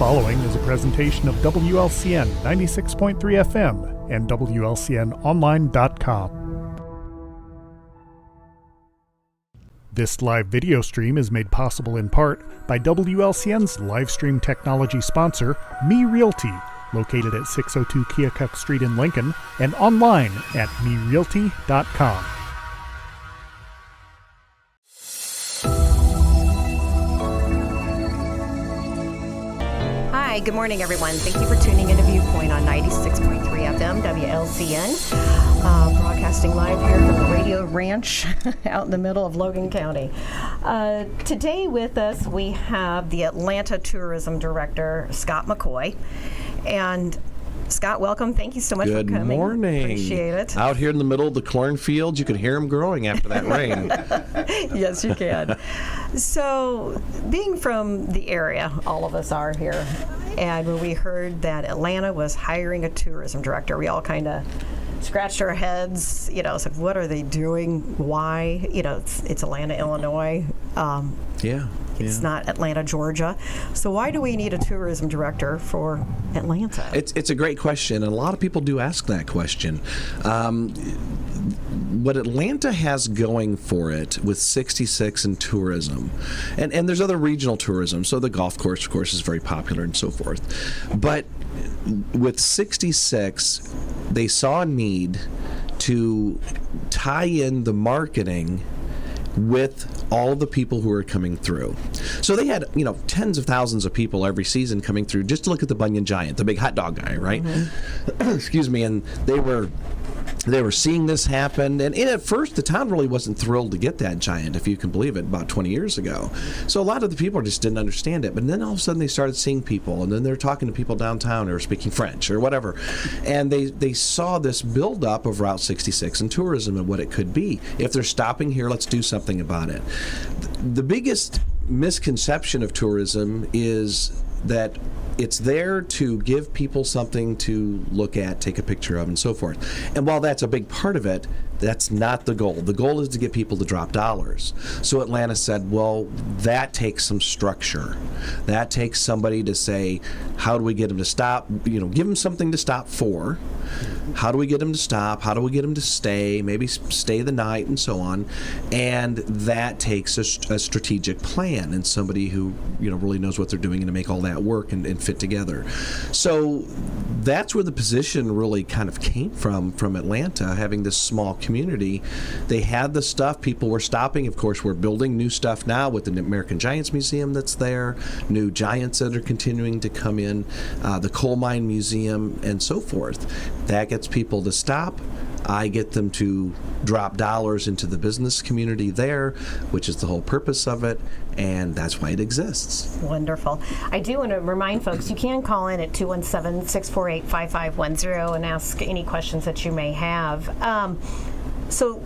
following is a presentation of WLCN 96.3 FM and WLCNonline.com. This live video stream is made possible in part by WLCN's live stream technology sponsor, Me Realty, located at 602 Keokuk Street in Lincoln and online at merealty.com. Hi, good morning, everyone. Thank you for tuning into Viewpoint on 96.3 FM, WLCN, broadcasting live here from the Radio Ranch out in the middle of Logan County. Today with us, we have the Atlanta Tourism Director, Scott McCoy. And Scott, welcome. Thank you so much for coming. Good morning. Appreciate it. Out here in the middle of the cornfields, you can hear them growing after that rain. Yes, you can. So, being from the area, all of us are here, and when we heard that Atlanta was hiring a tourism director, we all kind of scratched our heads, said, what are they doing? Why? It's Atlanta, Illinois. It's not Atlanta, Georgia. So why do we need a tourism director for Atlanta? It's a great question, and a lot of people do ask that question. What Atlanta has going for it with 66 and tourism, and there's other regional tourism, so the golf course, of course, is very popular and so forth. But with 66, they saw a need to tie in the marketing with all of the people who are coming through. So they had, tens of thousands of people every season coming through just to look at the Bunyan Giant, the big hot dog guy, right? Mm-hmm. Excuse me. And they were seeing this happen, and at first the town really wasn't thrilled to get that giant, if you can believe it, about 20 years ago. So a lot of the people just didn't understand it, but then all of a sudden they started seeing people, and then they're talking to people downtown who are speaking French or whatever, and they saw this buildup of Route 66 and tourism and what it could be. If they're stopping here, let's do something about it. The biggest misconception of tourism is that it's there to give people something to look at, take a picture of, and so forth. And while that's a big part of it, that's not the goal. The goal is to get people to drop dollars. So Atlanta said, well, that takes some structure. That takes somebody to say, how do we get them to stop? Give them something to stop for. How do we get them to stop? How do we get them to stay? Maybe stay the night and so on. And that takes a strategic plan and somebody who really knows what they're doing and to make all that work and fit together. So that's where the position really kind of came from Atlanta, having this small community. They had the stuff. People were stopping. Of course, we're building new stuff now with the American Giants Museum that's there, new giants that are continuing to come in, the Coal Mine Museum, and so forth. That gets people to stop. I get them to drop dollars into the business community there, which is the whole purpose of it, and that's why it exists. Wonderful. I do want to remind folks, you can call in at 217-648-5510 and ask any questions that you may have. So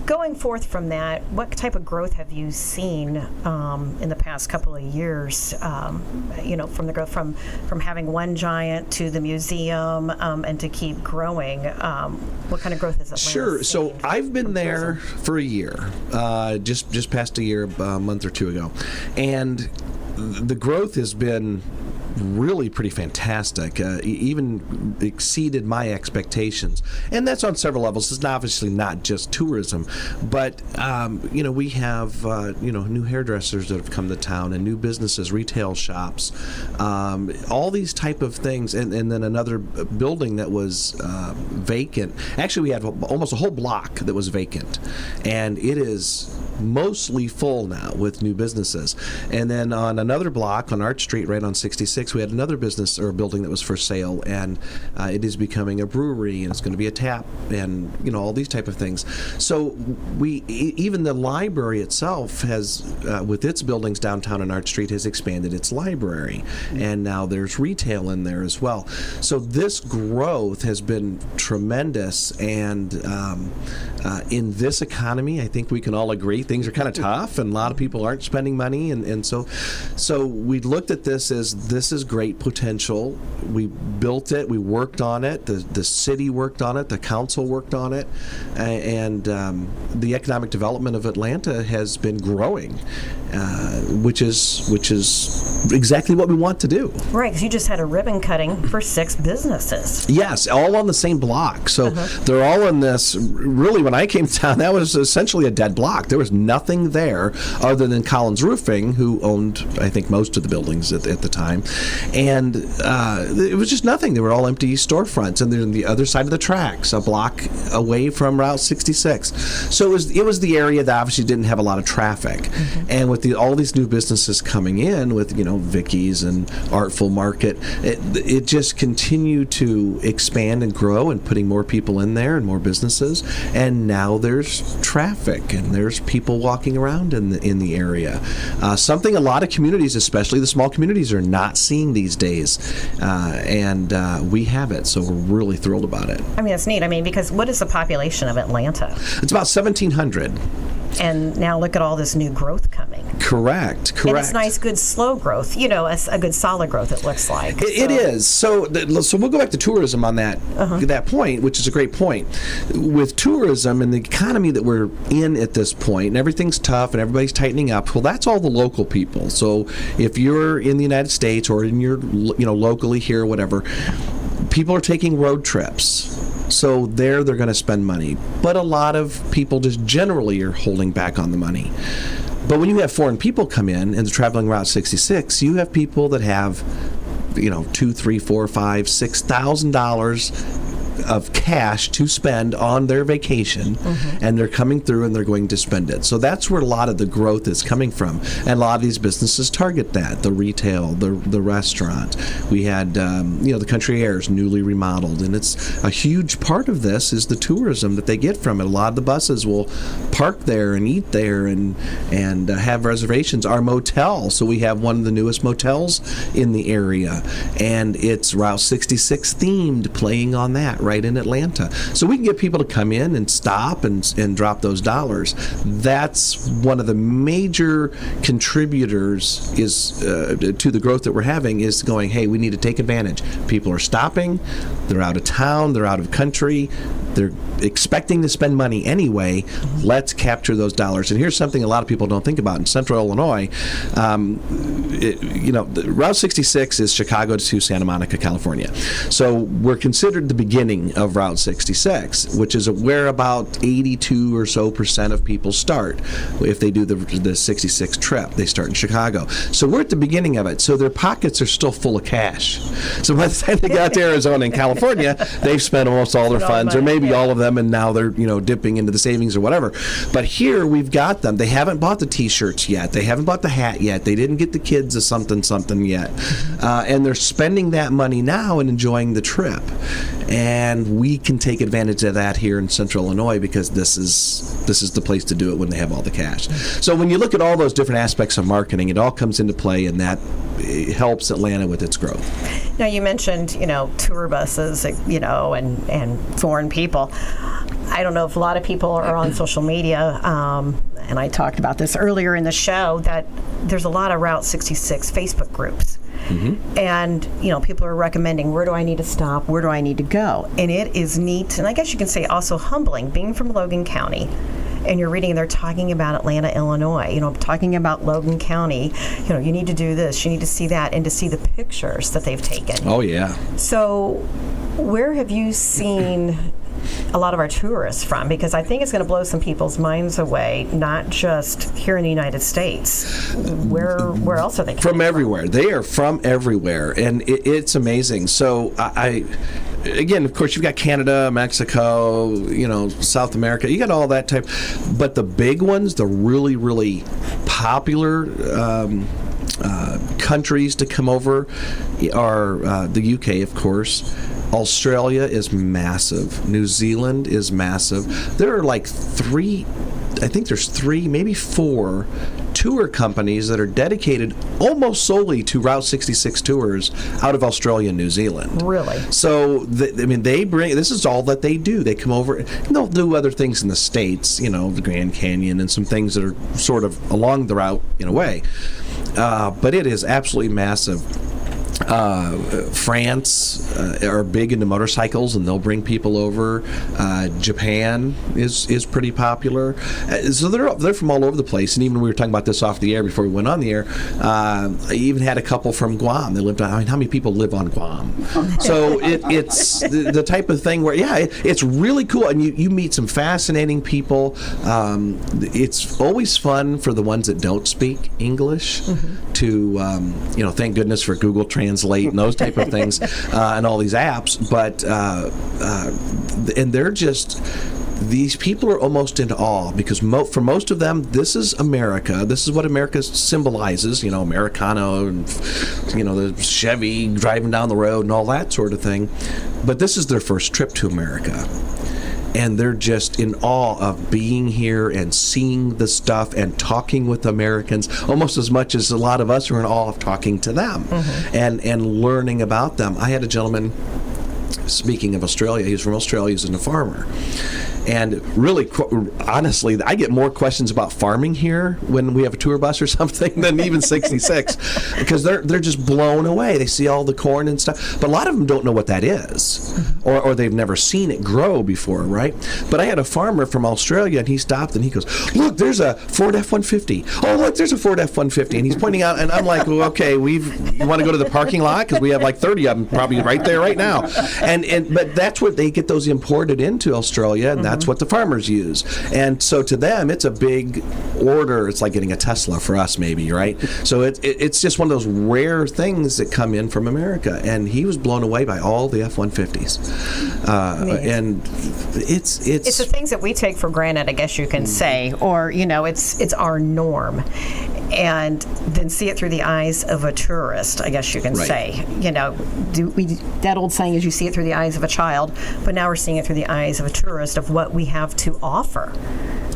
going forth from that, what type of growth have you seen in the past couple of years, from the growth from having one giant to the museum and to keep growing? What kind of growth is Atlanta Sure. So I've been there for a year, just past a year, a month or two ago. And the growth has been really pretty fantastic, even exceeded my expectations. And that's on several levels. It's obviously not just tourism, but, we have, new hairdressers that have come to town and new businesses, retail shops, all these type of things. And then another building that was vacant. Actually, we had almost a whole block that was vacant. And it is mostly full now with new businesses. And then on another block on Arch Street, right on 66, we had another business or a building that was for sale, and it is becoming a brewery, and it's going to be a tap, and all these type of things. So even the library itself has, with its buildings downtown on Arch Street, has expanded its library, and now there's retail in there as well. So this growth has been tremendous, and in this economy, I think we can all agree things are kind of tough, and a lot of people aren't spending money, and so we looked at this as this is great potential. We built it, we worked on it, the city worked on it, the council worked on it, and the economic development of Atlanta has been growing. which is exactly what we want to do. Right, because you just had a ribbon cutting for 6 businesses. Yes, all on the same block. So they're all in this. Really, when I came to town, that was essentially a dead block. There was nothing there other than Collins Roofing, who owned, I think, most of the buildings at the time. And it was just nothing. They were all empty storefronts. And they're on the other side of the tracks, a block away from Route 66. So it was the area that obviously didn't have a lot of traffic. And with all these new businesses coming in, with Vicky's and Artful Market, it just continued to expand and grow, and putting more people in there and more businesses. And now there's traffic and there's people walking around in the area. Something a lot of communities, especially the small communities, are not seeing these days. And we have it, so we're really thrilled about it. I mean, that's neat. I mean, because what is the population of Atlanta? It's about 1,700. And now look at all this new growth coming. Correct. And it's nice, good, slow growth. A good solid growth, it looks like. It is. So we'll go back to tourism on that point, which is a great point. With tourism and the economy that we're in at this point, and everything's tough and everybody's tightening up, well, that's all the local people. So if you're in the United States or in your, locally here or whatever, people are taking road trips. So they're going to spend money. But a lot of people just generally are holding back on the money. But when you have foreign people come in and they're traveling Route 66, you have people that have, $2,000, $3,000, $4,000, $5,000, $6,000 of cash to spend on their vacation, and they're coming through and they're going to spend it. So that's where a lot of the growth is coming from. And a lot of these businesses target that, the retail, the restaurant. We had, the Country Air's newly remodeled, and it's a huge part of this is the tourism that they get from it. A lot of the buses will park there and eat there and have reservations. Our motel, so we have one of the newest motels in the area, and it's Route 66 themed, playing on that right in Atlanta. So we can get people to come in and stop and drop those dollars. That's one of the major contributors is to the growth that we're having, is going, hey, we need to take advantage. People are stopping. They're out of town. They're out of country. They're expecting to spend money anyway. Let's capture those dollars. And here's something a lot of people don't think about. In Central Illinois, Route 66 is Chicago to Santa Monica, California. So we're considered the beginning of Route 66, which is where about 82 or so % of people start. If they do the 66 trip, they start in Chicago. So we're at the beginning of it. So their pockets are still full of cash. So by the time they got to Arizona and California, they've spent almost all their funds, or maybe all of them, and now they're dipping into the savings or whatever. But here we've got them. They haven't bought the T-shirts yet. They haven't bought the hat yet. They didn't get the kids a something yet, and they're spending that money now and enjoying the trip. And we can take advantage of that here in Central Illinois, because this is the place to do it when they have all the cash. So when you look at all those different aspects of marketing, it all comes into play, and that helps Atlanta with its growth. Now, you mentioned, tour buses, and foreign people. I don't know if a lot of people are on social media, and I talked about this earlier in the show, that there's a lot of Route 66 Facebook groups. And, people are recommending, where do I need to stop? Where do I need to go? And it is neat, and I guess you can say also humbling, being from Logan County. And you're reading, they're talking about Atlanta, Illinois, talking about Logan County. You need to do this, you need to see that, and to see the pictures that they've taken. Oh, yeah. So where have you seen a lot of our tourists from? Because I think it's going to blow some people's minds away, not just here in the United States. Where else are they coming from? Everywhere. They are from everywhere, and it's amazing. So again, of course, you've got Canada, Mexico, South America. You got all that type. But the big ones, the really, really popular countries to come over are the UK, of course. Australia is massive. New Zealand is massive. There are like three, maybe 4 tour companies that are dedicated almost solely to Route 66 tours out of Australia and New Zealand. Really? So, they bring, this is all that they do. They come over, and they'll do other things in the States, the Grand Canyon and some things that are sort of along the route in a way. But it is absolutely massive. France are big into motorcycles, and they'll bring people over. Japan is pretty popular. So they're from all over the place. And even we were talking about this off the air before we went on the air. I even had a couple from Guam. They lived on. I mean, how many people live on Guam? So it's the type of thing where it's really cool, and you meet some fascinating people. It's always fun for the ones that don't speak English to thank goodness for Google Translate and those type of things and all these apps. But and they're just. These people are almost in awe because for most of them, this is America. This is what America symbolizes, Americano and, the Chevy driving down the road and all that sort of thing. But this is their first trip to America. And they're just in awe of being here and seeing the stuff and talking with Americans almost as much as a lot of us are in awe of talking to them and learning about them. I had a gentleman, speaking of Australia, he's from Australia, he's a farmer. And really, honestly, I get more questions about farming here when we have a tour bus or something than even 66, because they're just blown away. They see all the corn and stuff, but a lot of them don't know what that is, or they've never seen it grow before, right? But I had a farmer from Australia, and he stopped and he goes, "Look, there's a Ford F-150. Oh, look, there's a Ford F-150," and he's pointing out, and I'm like, "Well, okay, you want to go to the parking lot because we have like 30 of them probably right there right now," but that's what they get those imported into Australia, and that's what the farmers use. And so to them, it's a big order. It's like getting a Tesla for us, maybe, right? So it's just one of those rare things that come in from America. And he was blown away by all the F-150s. And it's the things that we take for granted, I guess you can say, or it's our norm. And then see it through the eyes of a tourist, I guess you can say. That old saying is you see it through the eyes of a child, but now we're seeing it through the eyes of a tourist of what we have to offer.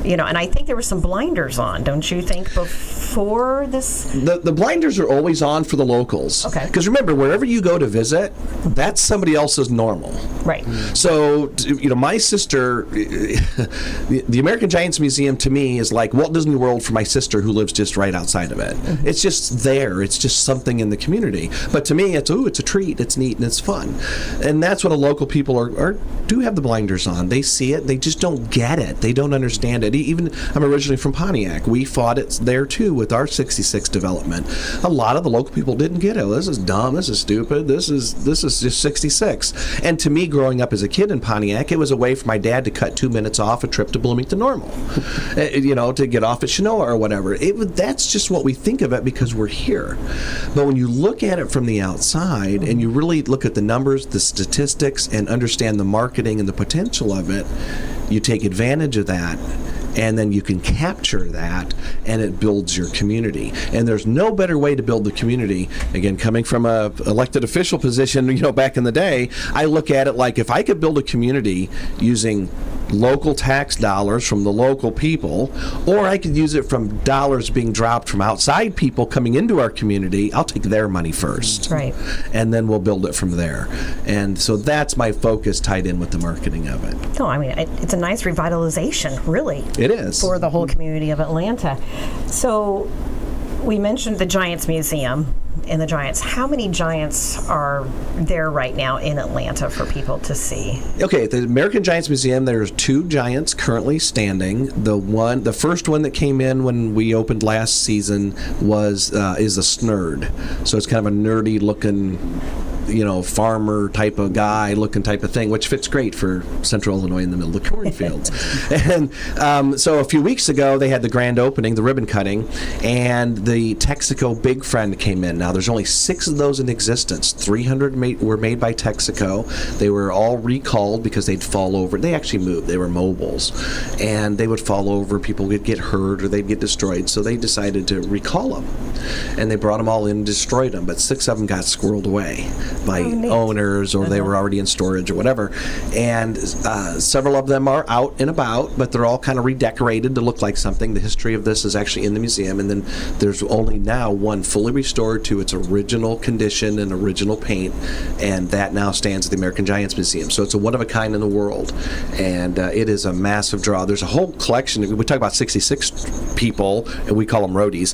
And I think there were some blinders on, don't you think, before this? The blinders are always on for the locals. Okay. Because remember, wherever you go to visit, that's somebody else's normal. Right. So, my sister, the American Giants Museum to me is like Walt Disney World for my sister who lives just right outside of it. It's just there. It's just something in the community. But to me, it's a treat. It's neat and it's fun. And that's what a local people do have the blinders on. They see it. They just don't get it. They don't understand it. Even I'm originally from Pontiac. We fought it there too with our 66 development. A lot of the local people didn't get it. This is dumb. This is stupid. This is just 66. And to me, growing up as a kid in Pontiac, it was a way for my dad to cut 2 minutes off a trip to Bloomington Normal, to get off at Chenoa or whatever. That's just what we think of it because we're here. But when you look at it from the outside and you really look at the numbers, the statistics, and understand the marketing and the potential of it, you take advantage of that. And then you can capture that, and it builds your community. And there's no better way to build the community. Again, coming from a elected official position, back in the day, I look at it like if I could build a community using local tax dollars from the local people, or I could use it from dollars being dropped from outside people coming into our community, I'll take their money first. Right. And then we'll build it from there. And so that's my focus tied in with the marketing of it. No, I mean, it's a nice revitalization, really. It is. For the whole community of Atlanta. So we mentioned the Giants Museum and the Giants. How many Giants are there right now in Atlanta for people to see? Okay, the American Giants Museum, there's 2 Giants currently standing. The first one that came in when we opened last season is a Snurd. So it's kind of a nerdy looking farmer type of guy looking type of thing, which fits great for Central Illinois in the middle of the cornfields. And so a few weeks ago, they had the grand opening, the ribbon cutting, and the Texaco Big Friend came in. Now, there's only 6 of those in existence. 300 were made by Texaco. They were all recalled because they'd fall over. They actually moved. They were mobiles. And they would fall over. People would get hurt or they'd get destroyed. So they decided to recall them. And they brought them all in and destroyed them. But 6 of them got squirreled away. owners, or they were already in storage or whatever. And several of them are out and about, but they're all kind of redecorated to look like something. The history of this is actually in the museum, and then there's only now one fully restored to its original condition and original paint, and that now stands at the American Giants Museum. So it's a one of a kind in the world, and it is a massive draw. There's a whole collection. We talk about 66 people, and we call them roadies.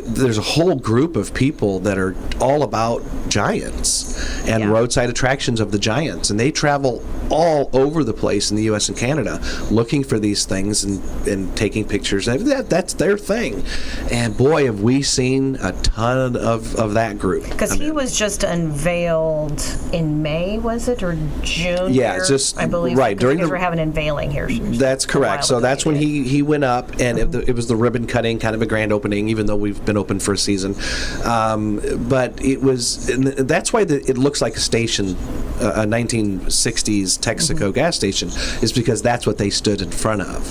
There's a whole group of people that are all about giants and roadside attractions of the giants, and they travel all over the place in the U.S. and Canada looking for these things and taking pictures. That's their thing. And boy, have we seen a ton of that group. Because he was just unveiled in May, was it, or June? Yeah, here, it's just I believe. right during we're having an unvailing here. That's correct. So that's when he went up, and it was the ribbon cutting, kind of a grand opening, even though we've been open for a season. But it was, and that's why it looks like a station, a 1960s Texaco gas station, is because that's what they stood in front of.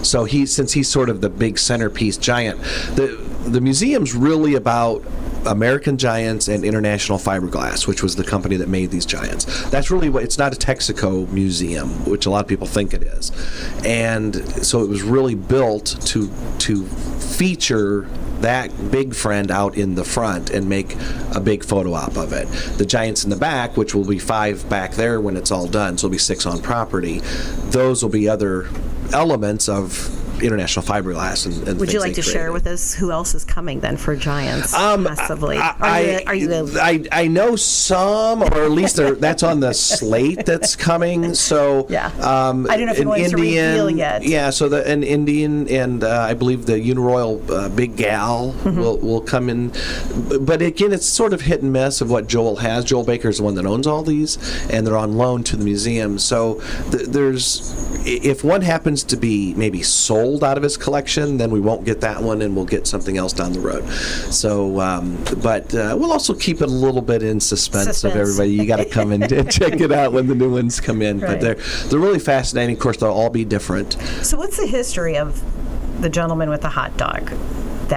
So since he's sort of the big centerpiece giant, the museum's really about American Giants and International Fiberglass, which was the company that made these giants. That's really what, it's not a Texaco museum, which a lot of people think it is. And so it was really built to feature that big friend out in the front and make a big photo op of it. The giants in the back, which will be 5 back there when it's all done, so it'll be 6 on property, those will be other elements of International Fiberglass and would you like to share with us who else is coming then for Giants? Possibly. I know some, or at least that's on the slate that's coming. So I don't know if you want to reveal yet. Yeah, so an Indian and I believe the Uniroyal Big Gal will come in. But again, it's sort of hit and miss of what Joel has. Joel Baker is the one that owns all these, and they're on loan to the museum. So if one happens to be maybe sold out of his collection, then we won't get that one, and we'll get something else down the road. So, but we'll also keep it a little bit in suspense of everybody. You got to come and check it out when the new ones come in. Right. But they're really fascinating. Of course, they'll all be different. So, what's the history of the gentleman with the hot dog?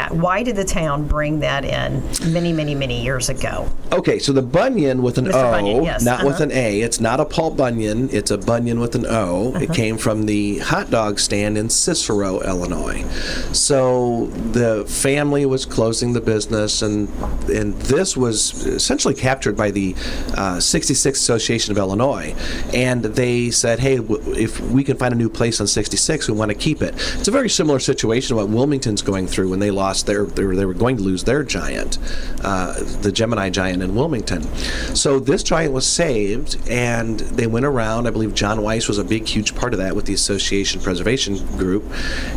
Why did the town bring that in many years ago? Okay, so the Bunyan with an Mr. O, Bunyan, yes. not with an A. It's not a Paul Bunyan. It's a Bunyan with an O. It came from the hot dog stand in Cicero, Illinois. So the family was closing the business, and this was essentially captured by the 66 Association of Illinois. And they said, hey, if we can find a new place on 66, we want to keep it. It's a very similar situation to what Wilmington's going through when they lost they were going to lose their giant, the Gemini giant in Wilmington. So this giant was saved, and they went around. I believe John Weiss was a big, huge part of that with the Association Preservation Group.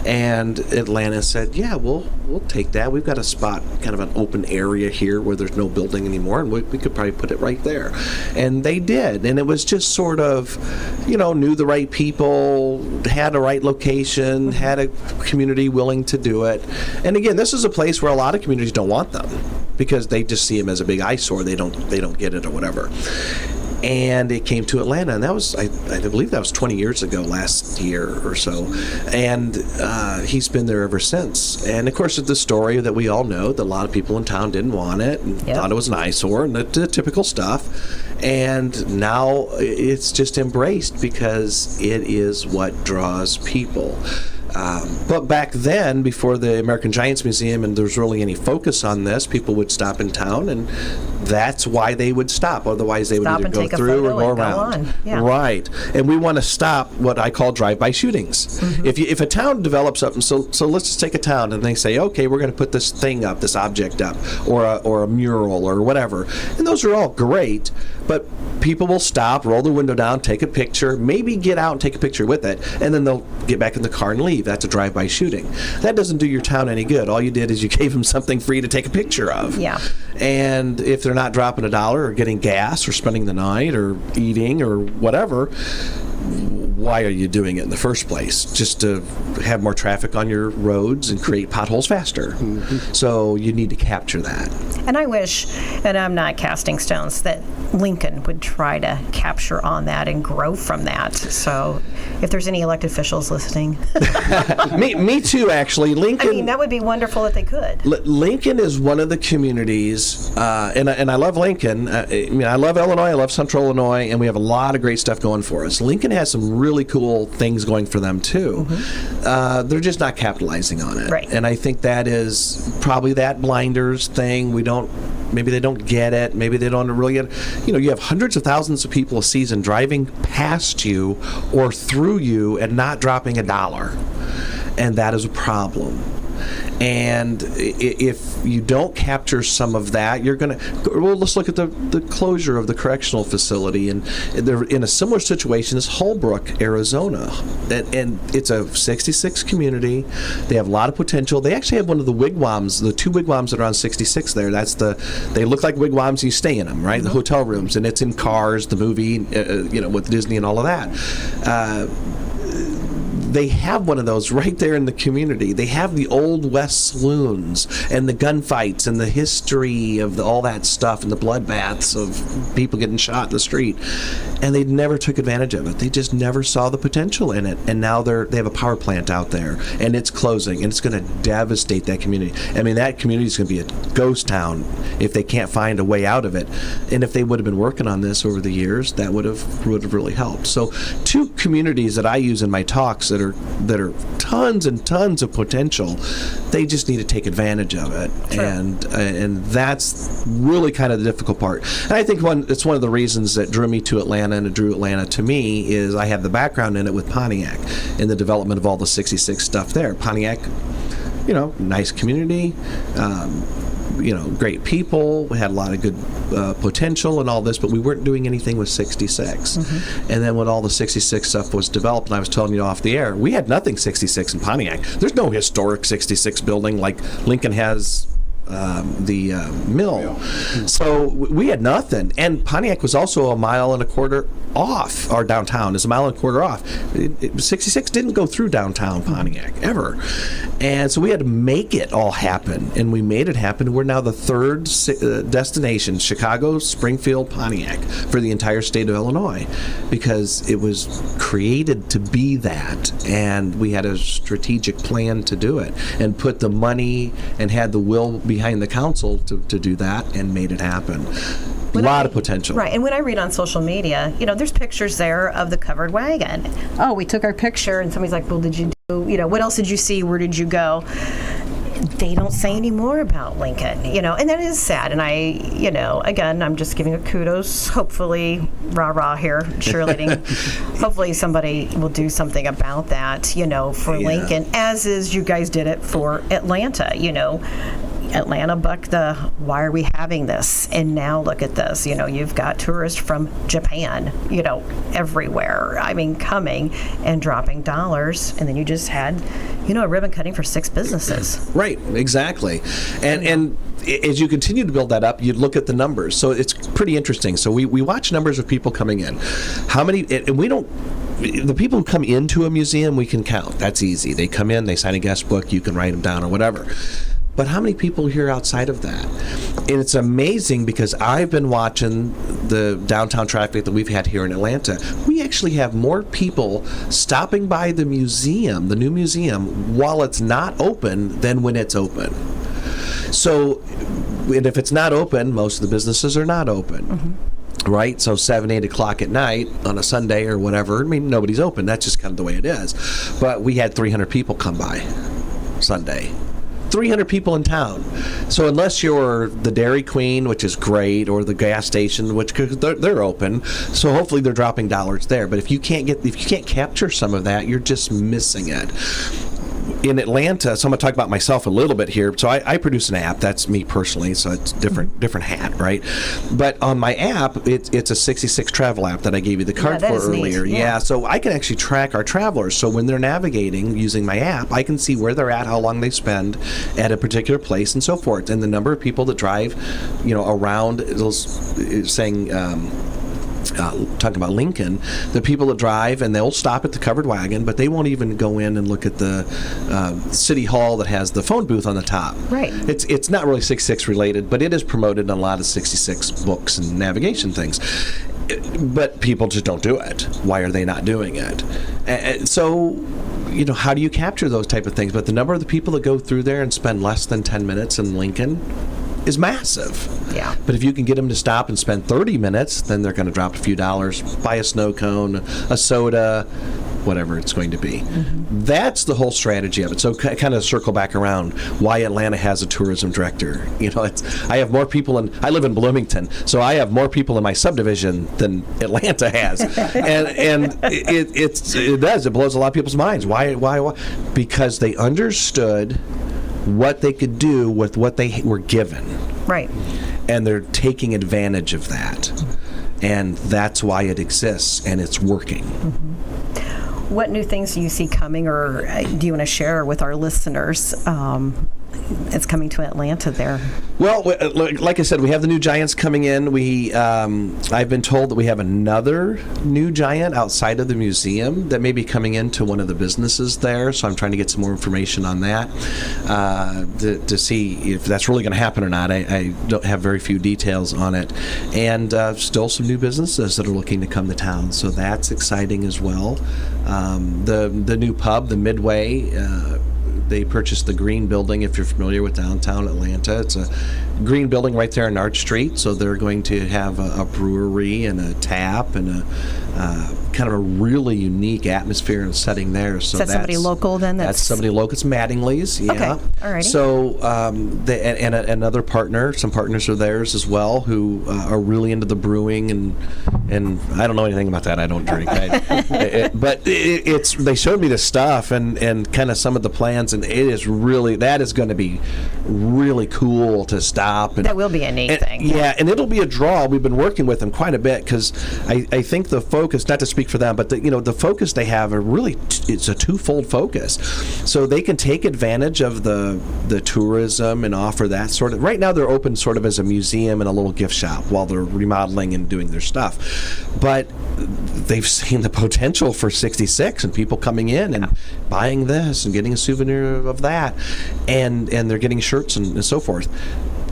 And Atlanta said, yeah, we'll take that. We've got a spot, kind of an open area here where there's no building anymore, and we could probably put it right there. And they did. And it was just sort of, knew the right people, had a right location, had a community willing to do it. And again, this is a place where a lot of communities don't want them because they just see them as a big eyesore. They don't get it or whatever. And it came to Atlanta, and that was, I believe that was 20 years ago, last year or so. And he's been there ever since. And of course, it's the story that we all know, that a lot of people in town didn't want it and thought it was an eyesore, and the typical stuff. And now it's just embraced because it is what draws people. But back then, before the American Giants Museum, and there was really any focus on this, people would stop in town, and that's why they would stop. Otherwise, they would either go through or go around. Right. And we want to stop what I call drive-by shootings. If a town develops something, so let's just take a town, and they say, okay, we're going to put this thing up, this object up, or a mural or whatever. And those are all great, but people will stop, roll their window down, take a picture, maybe get out and take a picture with it, and then they'll get back in the car and leave. That's a drive-by shooting. That doesn't do your town any good. All you did is you gave them something free to take a picture of. Yeah. And if they're not dropping $1 or getting gas or spending the night or eating or whatever, why are you doing it in the first place? Just to have more traffic on your roads and create potholes faster. So you need to capture that. And I wish, and I'm not casting stones, that Lincoln would try to capture on that and grow from that. So if there's any elected officials listening. me too, actually. Lincoln. I mean, that would be wonderful if they could. Lincoln is one of the communities, and I love Lincoln. I love Illinois, I love Central Illinois, and we have a lot of great stuff going for us. Lincoln has some really cool things going for them, too. They're just not capitalizing on it. Right. And I think that is probably that blinders thing. Maybe they don't get it. Maybe they don't really get it. You have hundreds of thousands of people a season driving past you or through you and not dropping $1. And that is a problem. And if you don't capture some of that, you're going to... Well, let's look at the closure of the correctional facility. And they're in a similar situation as Holbrook, Arizona. And it's a 66 community. They have a lot of potential. They actually have one of the wigwams, the 2 wigwams that are on 66 there. They look like wigwams, and you stay in them, right? The hotel rooms. And it's in Cars, the movie, with Disney and all of that. They have one of those right there in the community. They have the Old West saloons and the gunfights and the history of all that stuff and the bloodbaths of people getting shot in the street. And they never took advantage of it. They just never saw the potential in it. And now they have a power plant out there, and it's closing, and it's going to devastate that community. I mean, that community is going to be a ghost town if they can't find a way out of it. And if they would have been working on this over the years, that would have really helped. So 2 communities that I use in my talks that are tons and tons of potential. They just need to take advantage of it. Sure. And that's really kind of the difficult part. And I think it's one of the reasons that drew me to Atlanta and it drew Atlanta to me is I have the background in it with Pontiac in the development of all the 66 stuff there. Pontiac, nice community, great people. We had a lot of good potential and all this, but we weren't doing anything with 66. And then when all the 66 stuff was developed, and I was telling you off the air, we had nothing 66 in Pontiac. There's no historic 66 building like Lincoln has the mill. So we had nothing. And Pontiac was also 1.25 miles off our downtown. It's 1.25 miles off. 66 didn't go through downtown Pontiac ever. And so we had to make it all happen. And we made it happen. We're now the 3rd destination, Chicago, Springfield, Pontiac, for the entire state of Illinois, because it was created to be that. And we had a strategic plan to do it and put the money and had the will behind the council to do that and made it happen. A lot of potential. Right, and when I read on social media, there's pictures there of the covered wagon. Oh, we took our picture, and somebody's like, well, did you do, what else did you see? Where did you go? They don't say any more about Lincoln, and that is sad. And I, again, I'm just giving it kudos. Hopefully, rah-rah here, cheerleading. Hopefully somebody will do something about that, for Lincoln, as is you guys did it for Atlanta, Atlanta bucked the, why are we having this? And now look at this. You've got tourists from Japan, everywhere. I mean, coming and dropping dollars. And then you just had, a ribbon cutting for 6 businesses. Right, exactly. And as you continue to build that up, you look at the numbers. So it's pretty interesting. So we watch numbers of people coming in. How many, and we don't, the people who come into a museum, we can count. That's easy. They come in, they sign a guest book, you can write them down or whatever. But how many people are here outside of that? And it's amazing because I've been watching the downtown traffic that we've had here in Atlanta. We actually have more people stopping by the museum, the new museum, while it's not open than when it's open. So, and if it's not open, most of the businesses are not open. Right? So 7, 8 o'clock at night on a Sunday or whatever, I mean, nobody's open. That's just kind of the way it is. But we had 300 people come by Sunday. 300 people in town. So unless you're the Dairy Queen, which is great, or the gas station, which they're open, so hopefully they're dropping dollars there. But if you can't capture some of that, you're just missing it. In Atlanta, so I'm going to talk about myself a little bit here. So I produce an app. That's me personally. So it's different hat, right? But on my app, it's a 66 travel app that I gave you the card for earlier. Yeah. So I can actually track our travelers. So when they're navigating using my app, I can see where they're at, how long they spend at a particular place, and so forth, and the number of people that drive, around. Saying. talking about Lincoln, the people that drive and they'll stop at the covered wagon, but they won't even go in and look at the city hall that has the phone booth on the top. Right. It's not really 66 related, but it is promoted in a lot of 66 books and navigation things. But people just don't do it. Why are they not doing it? And so, how do you capture those type of things? But the number of the people that go through there and spend less than 10 minutes in Lincoln is massive. Yeah. But if you can get them to stop and spend 30 minutes, then they're going to drop a few dollars, buy a snow cone, a soda, whatever it's going to be. Mm-hmm. That's the whole strategy of it. So kind of circle back around why Atlanta has a tourism director. I have more people I live in Bloomington, so I have more people in my subdivision than Atlanta has. and it blows a lot of people's minds. Why? Because they understood what they could do with what they were given. Right. And they're taking advantage of that. And that's why it exists, and it's working. Mm-hmm. What new things do you see coming, or do you want to share with our listeners? It's coming to Atlanta there. Well, like I said, we have the new Giants coming in. I've been told that we have another new Giant outside of the museum that may be coming into one of the businesses there. So I'm trying to get some more information on that to see if that's really going to happen or not. I don't have very few details on it. And still some new businesses that are looking to come to town. So that's exciting as well. The new pub, the Midway, they purchased the Green Building, if you're familiar with downtown Atlanta. It's a green building right there on Arch Street, so they're going to have a brewery and a tap and a kind of a really unique atmosphere and setting there. So is that somebody local then? That's somebody local. It's Mattingly's, yeah. Okay, all righty. So, and another partner, some partners are theirs as well who are really into the brewing, and I don't know anything about that. I don't drink. But they showed me the stuff and kind of some of the plans, and that is going to be really cool to stop. And, that will be a neat thing. Yeah, and it'll be a draw. We've been working with them quite a bit because I think the focus, not to speak for them, but the focus they have it's a twofold focus. So they can take advantage of the tourism and offer that sort of. Right now they're open sort of as a museum and a little gift shop while they're remodeling and doing their stuff. But they've seen the potential for 66 and people coming in and buying this and getting a souvenir of that, and they're getting shirts and so forth.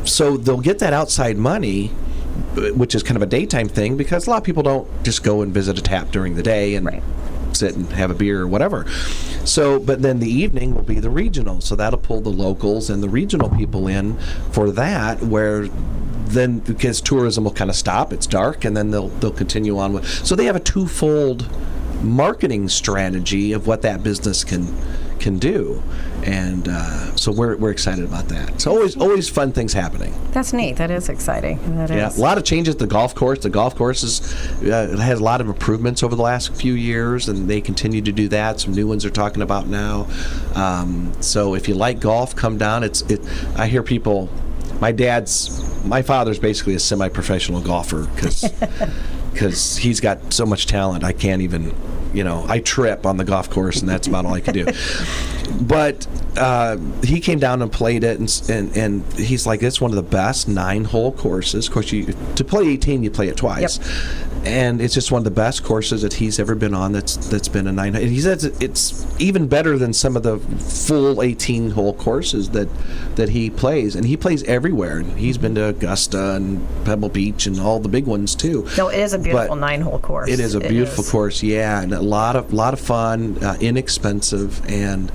So they'll get that outside money, which is kind of a daytime thing because a lot of people don't just go and visit a tap during the day and sit and have a beer or whatever. So, but then the evening will be the regional. So that'll pull the locals and the regional people in for that, where then because tourism will kind of stop, it's dark, and then they'll continue on with. So they have a twofold marketing strategy of what that business can do, and so we're excited about that. So always fun things happening. That's neat. That is exciting. That is. A lot of changes at the golf course. The golf course has a lot of improvements over the last few years, and they continue to do that. Some new ones they're talking about now. So if you like golf, come down. I hear people. My father's basically a semi-professional golfer because he's got so much talent. I can't even. I trip on the golf course, and that's about all I can do. But he came down and played it, and he's like, it's one of the best 9-hole courses. Of course, to play 18, you play it twice. Yep. And it's just one of the best courses that he's ever been on that's been a 9. And he says it's even better than some of the full 18-hole courses that he plays. And he plays everywhere. And he's been to Augusta and Pebble Beach and all the big ones, too. No, it is a beautiful 9-hole course. It is a beautiful course, yeah. And a lot of fun, inexpensive, and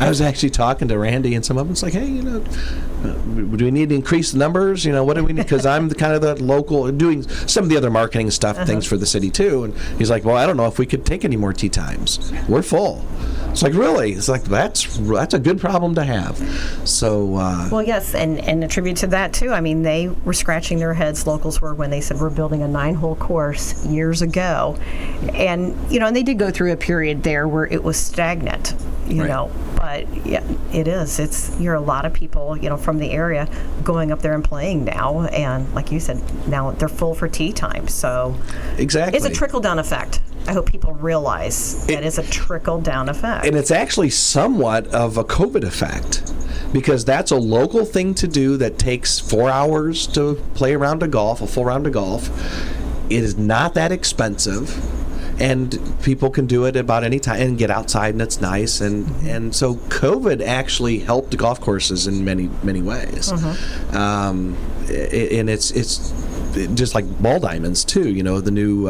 I was actually talking to Randy, and some of them was like, hey, do we need to increase the numbers? What do we need? Because I'm the local, doing some of the other marketing stuff, things for the city too. And he's like, well, I don't know if we could take any more tee times. We're full. It's like, really? It's like, that's a good problem to have. So. Well, yes, and a tribute to that too. I mean, they were scratching their heads, locals were, when they said we're building a 9-hole course years ago. And, and they did go through a period there where it was stagnant, you know. But yeah, it is. You're a lot of people, from the area going up there and playing now. And like you said, now they're full for tea time. So exactly, it's a trickle-down effect. I hope people realize that is a trickle-down effect. And it's actually somewhat of a COVID effect, because that's a local thing to do that takes 4 hours to play a round of golf, a full round of golf. it is not that expensive. And people can do it about any time and get outside, and it's nice. And so COVID actually helped the golf courses in many ways. And it's just like ball diamonds too. The new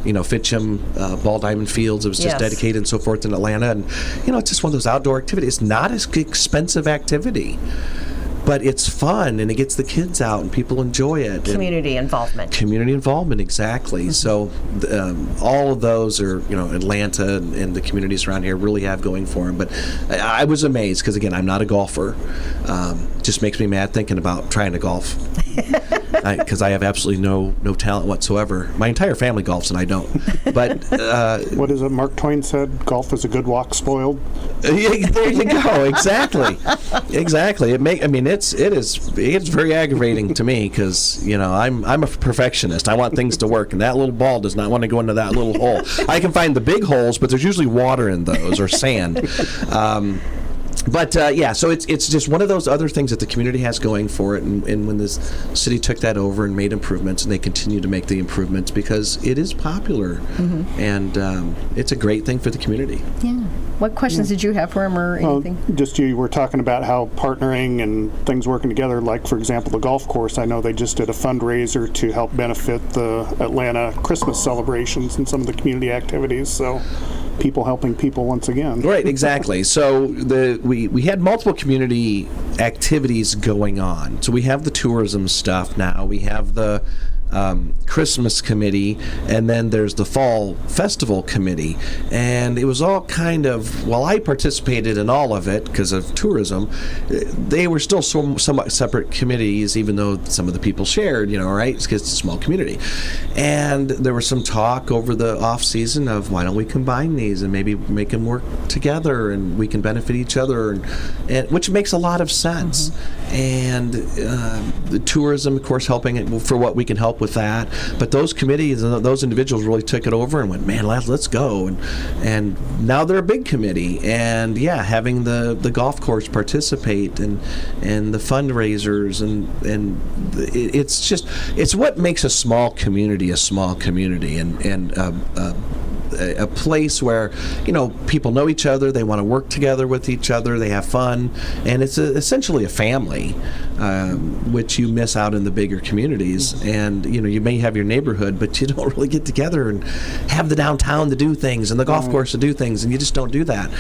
Fitcham ball diamond fields. It was just dedicated and so forth in Atlanta, and it's just one of those outdoor activities. It's not an expensive activity, but it's fun, and it gets the kids out, and people enjoy it. Community involvement. Community involvement, exactly. So all of those are, Atlanta and the communities around here really have going for them. But I was amazed because, again, I'm not a golfer. Just makes me mad thinking about trying to golf because I have absolutely no talent whatsoever. My entire family golfs, and I don't. But what is it Mark Twain said? Golf is a good walk spoiled. There you go. Exactly. It's very aggravating to me because I'm a perfectionist. I want things to work, and that little ball does not want to go into that little hole. I can find the big holes, but there's usually water in those or sand. So it's just one of those other things that the community has going for it, and when the city took that over and made improvements, and they continue to make the improvements because it is popular, and it's a great thing for the community. Yeah. What questions did you have for him or anything? Just you were talking about how partnering and things working together, like, for example, the golf course. I know they just did a fundraiser to help benefit the Atlanta Christmas celebrations and some of the community activities, so people helping people once again. Right, exactly. So we had multiple community activities going on. So we have the tourism stuff now. We have the Christmas committee, and then there's the fall festival committee, and it was all kind of, while I participated in all of it because of tourism, they were still somewhat separate committees, even though some of the people shared, right, because it's a small community. And there was some talk over the off season of why don't we combine these and maybe make them work together, and we can benefit each other, and which makes a lot of sense. And the tourism, of course, helping it for what we can help with that. But those committees and those individuals really took it over and went, man, let's go. And now they're a big committee. And having the golf course participate and the fundraisers and it's what makes a small community and a place where people know each other, they want to work together with each other, they have fun, and it's essentially a family, which you miss out in the bigger communities. And you may have your neighborhood, but you don't really get together and have the downtown to do things and the golf course to do things, and you just don't do that.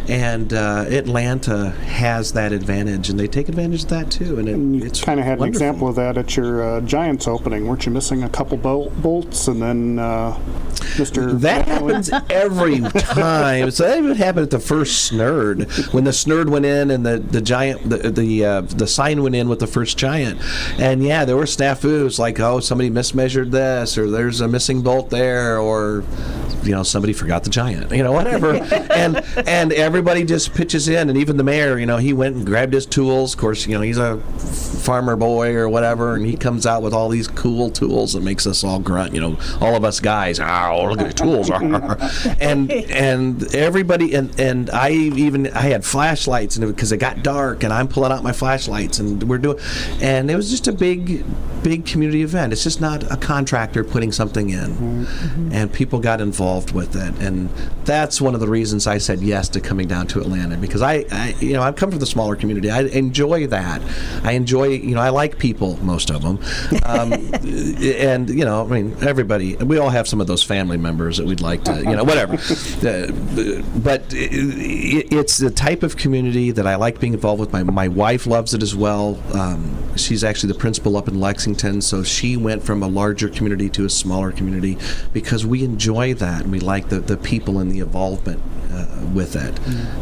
And Atlanta has that advantage, and they take advantage of that too. And it's kind of had wonderful. An example of that at your Giants opening. Weren't you missing a couple bolts, and then Mr. That happens every time. So that even happened at the first Snurd, when the Snurd went in and the Giant, the sign went in with the first Giant, and there were snafus like, oh, somebody mismeasured this, or there's a missing bolt there, or somebody forgot the Giant, whatever, and everybody just pitches in, and even the mayor, he went and grabbed his tools. Of course, he's a farmer boy or whatever, and he comes out with all these cool tools that makes us all grunt, all of us guys, oh, look at the tools, and everybody, and I had flashlights, and because it got dark, and I'm pulling out my flashlights, and and it was just a big community event. It's just not a contractor putting something in, and people got involved with it, and that's one of the reasons I said yes to coming down to Atlanta, because I've come from the smaller community. I enjoy that. I enjoy, I like people, most of them, and everybody. We all have some of those family members that we'd like to, whatever. But it's the type of community that I like being involved with. My wife loves it as well. She's actually the principal up in Lexington, so she went from a larger community to a smaller community because we enjoy that, and we like the people and the involvement with it.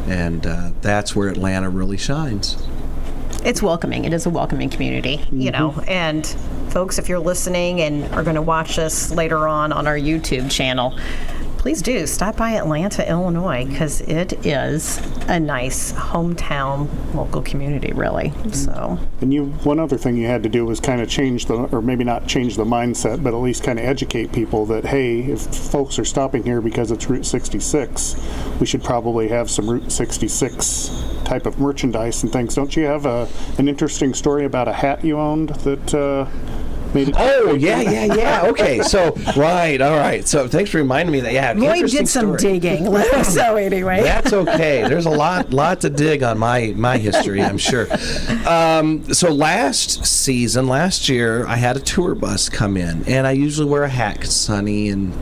And that's where Atlanta really shines. It's welcoming. It is a welcoming community. And folks, if you're listening and are going to watch this later on our YouTube channel, please do stop by Atlanta, Illinois, because it is a nice hometown local community, really. So. And one other thing you had to do was kind of change or maybe not change the mindset, but at least kind of educate people that, hey, if folks are stopping here because it's Route 66, we should probably have some Route 66 type of merchandise and things. Don't you have an interesting story about a hat you owned that made it. Oh, yeah. Okay, so, right, all right. So thanks for reminding me that, yeah. Lloyd interesting did some story. digging. So anyway. That's okay. There's a lot to dig on my history, I'm sure. So last year, I had a tour bus come in, and I usually wear a hat 'cause it's sunny and,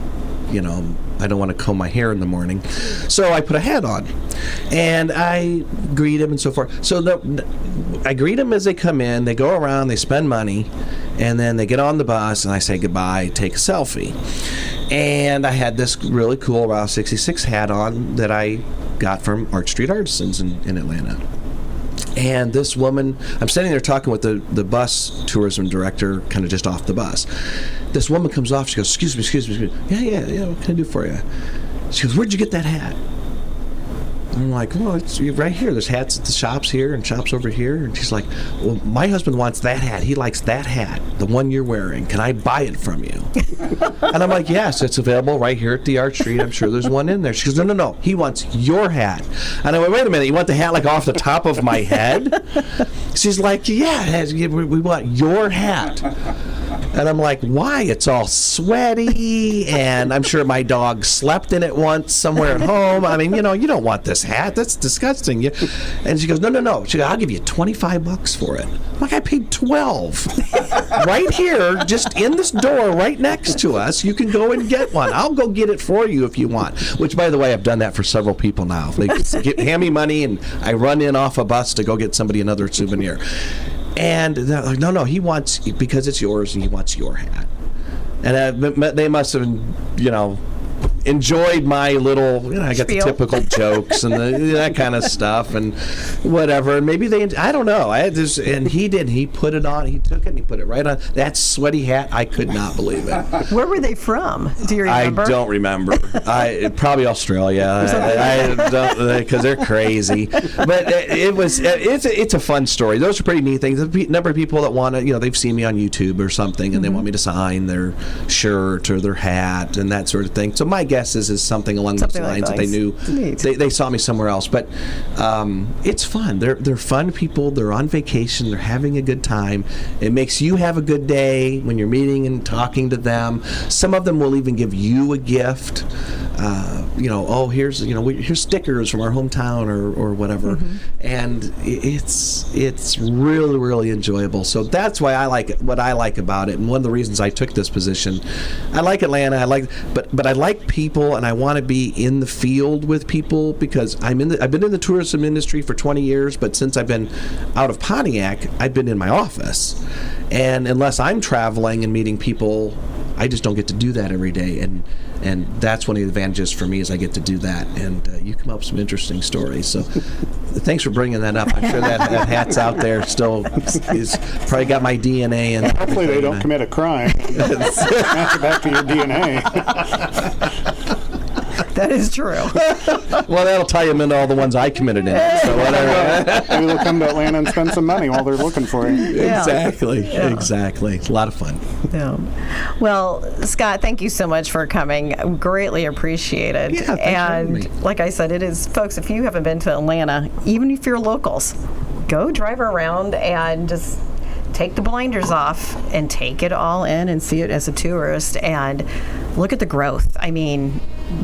I don't want to comb my hair in the morning. So I put a hat on, and I greet him and so forth. So I greet them as they come in. They go around, they spend money, and then they get on the bus, and I say goodbye, take a selfie. And I had this really cool Route 66 hat on that I got from Arch Street Artisans in Atlanta. And this woman, I'm standing there talking with the bus tourism director, kind of just off the bus. This woman comes off, she goes, excuse me. Yeah, what can I do for you? She goes, where'd you get that hat? And I'm like, well, it's right here. There's hats at the shops here and shops over here. And she's like, well, my husband wants that hat. He likes that hat, the one you're wearing. Can I buy it from you? And I'm like, yes, it's available right here at the Arch Street. I'm sure there's one in there. She goes, no. He wants your hat. And I went, wait a minute. You want the hat like off the top of my head? She's like, yeah, we want your hat. And I'm like, why? It's all sweaty, and I'm sure my dog slept in it once somewhere at home. I mean, you don't want this hat. That's disgusting. And she goes, no. She goes, I'll give you $25 for it. I'm like, I paid $12. Right here, just in this door right next to us, you can go and get one. I'll go get it for you if you want. Which, by the way, I've done that for several people now. They hand me money, and I run in off a bus to go get somebody another souvenir. And they're like, no, he wants, because it's yours, and he wants your hat. And they must have, enjoyed my little, I got the typical jokes and that kind of stuff and whatever. And maybe I don't know. And he did. He put it on. He took it and he put it right on. That sweaty hat, I could not believe it. Where were they from? Do you remember? I don't remember. Probably Australia. Because they're crazy. But it's a fun story. Those are pretty neat things. The number of people that want to, they've seen me on YouTube or something, and they want me to sign their shirt or their hat and that sort of thing. So my guess is something along those lines that they knew. They saw me somewhere else. But it's fun. They're fun people. They're on vacation. They're having a good time. It makes you have a good day when you're meeting and talking to them. Some of them will even give you a gift. Here's stickers from our hometown or whatever. And it's really, really enjoyable. So that's why I like it, what I like about it. And one of the reasons I took this position, I like Atlanta. But I like people, and I want to be in the field with people because I've been in the tourism industry for 20 years, but since I've been out of Pontiac, I've been in my office. And unless I'm traveling and meeting people, I just don't get to do that every day. And that's one of the advantages for me is I get to do that. And you come up with some interesting stories. So thanks for bringing that up. I'm sure that hat's out there still. Is probably got my DNA in. Hopefully they don't commit a crime. Match it back to your DNA. That is true. Well, that'll tie them into all the ones I committed in. So whatever. Maybe they'll come to Atlanta and spend some money while they're looking for you. Yeah. Exactly. A lot of fun. Yeah. Well, Scott, thank you so much for coming. Greatly appreciated. Yeah, thanks for having me. Like I said, it is, folks, if you haven't been to Atlanta, even if you're locals, go drive around and just take the blinders off and take it all in and see it as a tourist and look at the growth. I mean,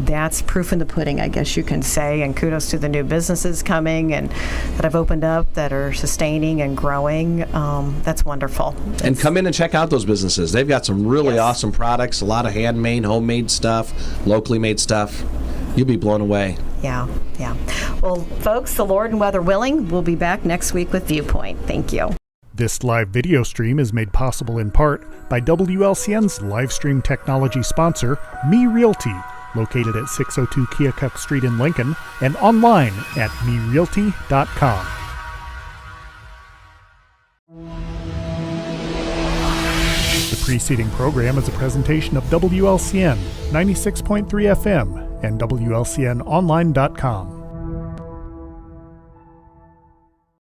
that's proof in the pudding, I guess you can say, and kudos to the new businesses coming and that have opened up that are sustaining and growing. That's wonderful. And come in and check out those businesses. They've got some really awesome products, a lot of handmade, homemade stuff, locally made stuff. You'll be blown away. Yeah. Well, folks, the Lord and weather willing, we'll be back next week with Viewpoint. Thank you. This live video stream is made possible in part by WLCN's live stream technology sponsor, Me Realty, located at 602 Keokuk Street in Lincoln, and online at merealty.com. The preceding program is a presentation of WLCN 96.3 FM and WLCNonline.com.